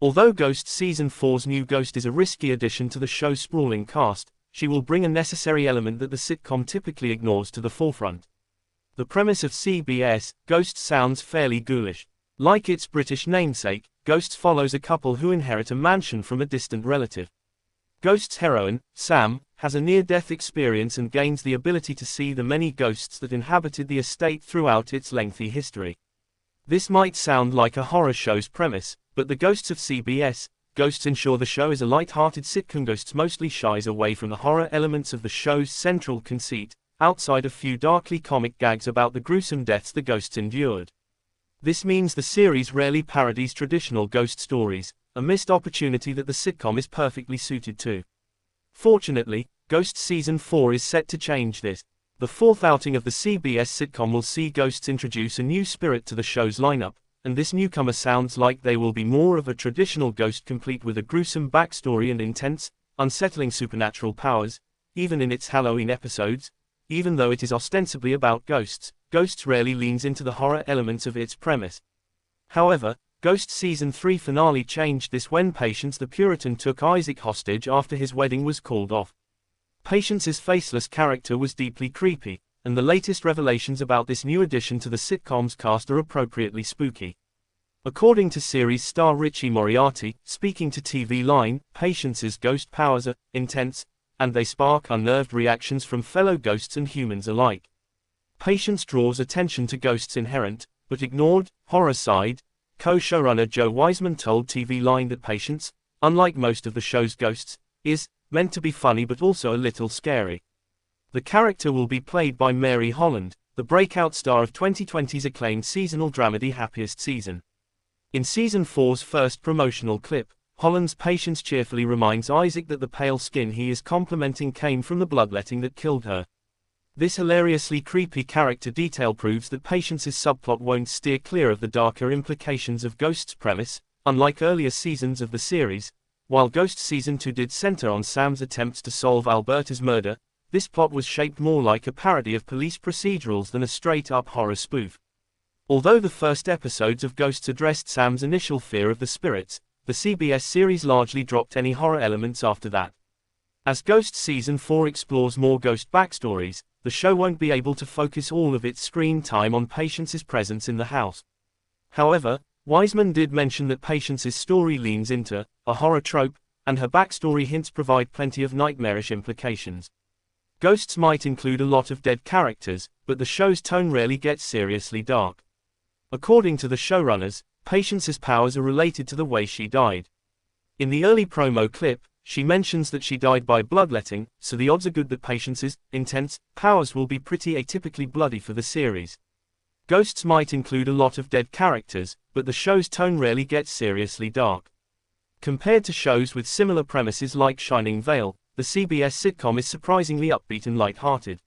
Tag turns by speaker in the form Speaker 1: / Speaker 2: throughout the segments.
Speaker 1: Although Ghosts Season 4's new ghost is a risky addition to the show's sprawling cast, she will bring a necessary element that the sitcom typically ignores to the forefront. The premise of CBS, Ghosts sounds fairly ghoulish. Like its British namesake, Ghosts follows a couple who inherit a mansion from a distant relative. Ghosts heroine, Sam, has a near-death experience and gains the ability to see the many ghosts that inhabited the estate throughout its lengthy history. This might sound like a horror show's premise, but the Ghosts of CBS, Ghosts ensure the show is a light-hearted sitcom. Ghosts mostly shies away from the horror elements of the show's central conceit, outside a few darkly comic gags about the gruesome deaths the ghosts endured. This means the series rarely parodies traditional ghost stories, a missed opportunity that the sitcom is perfectly suited to. Fortunately, Ghosts Season 4 is set to change this. The fourth outing of the CBS sitcom will see Ghosts introduce a new spirit to the show's lineup, and this newcomer sounds like they will be more of a traditional ghost, complete with a gruesome backstory and intense, unsettling supernatural powers. Even in its Halloween episodes, even though it is ostensibly about ghosts, Ghosts rarely leans into the horror elements of its premise. However, Ghosts Season 3 finale changed this when Patience the Puritan took Isaac hostage after his wedding was called off. Patience's faceless character was deeply creepy, and the latest revelations about this new addition to the sitcom's cast are appropriately spooky. According to series star Richie Moriarty, speaking to TV Line, Patience's ghost powers are intense, and they spark unnerved reactions from fellow ghosts and humans alike. Patience draws attention to Ghosts' inherent, but ignored, horror side. Co-showrunner Joe Wiseman told TV Line that Patience, unlike most of the show's ghosts, is meant to be funny but also a little scary. The character will be played by Mary Holland, the breakout star of 2020's acclaimed seasonal dramedy Happiest Season. In Season 4's first promotional clip, Holland's Patience cheerfully reminds Isaac that the pale skin he is complimenting came from the bloodletting that killed her. This hilariously creepy character detail proves that Patience's subplot won't steer clear of the darker implications of Ghosts' premise. Unlike earlier seasons of the series, while Ghosts Season 2 did center on Sam's attempts to solve Alberta's murder, this plot was shaped more like a parody of police procedurals than a straight-up horror spoof. Although the first episodes of Ghosts addressed Sam's initial fear of the spirits, the CBS series largely dropped any horror elements after that. As Ghosts Season 4 explores more ghost backstories, the show won't be able to focus all of its screen time on Patience's presence in the house. However, Wiseman did mention that Patience's story leans into a horror trope, and her backstory hints provide plenty of nightmarish implications. Ghosts might include a lot of dead characters, but the show's tone rarely gets seriously dark. According to the showrunners, Patience's powers are related to the way she died. In the early promo clip, she mentions that she died by bloodletting, so the odds are good that Patience's intense powers will be pretty atypically bloody for the series. Ghosts might include a lot of dead characters, but the show's tone rarely gets seriously dark. Compared to shows with similar premises like Shining Vale, the CBS sitcom is surprisingly upbeat and light-hearted.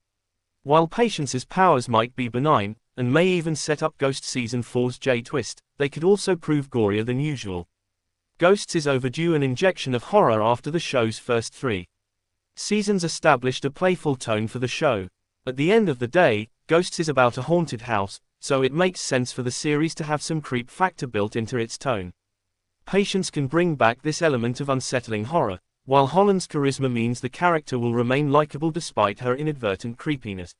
Speaker 1: While Patience's powers might be benign, and may even set up Ghost Season 4's J-twist, they could also prove gorier than usual. Ghosts is overdue an injection of horror after the show's first 3 seasons established a playful tone for the show. At the end of the day, Ghosts is about a haunted house, so it makes sense for the series to have some creep factor built into its tone. Patience can bring back this element of unsettling horror, while Holland's charisma means the character will remain likable despite her inadvertent creepiness.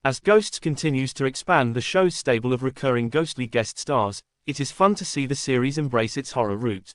Speaker 1: As Ghosts continues to expand the show's stable of recurring ghostly guest stars, it is fun to see the series embrace its horror roots.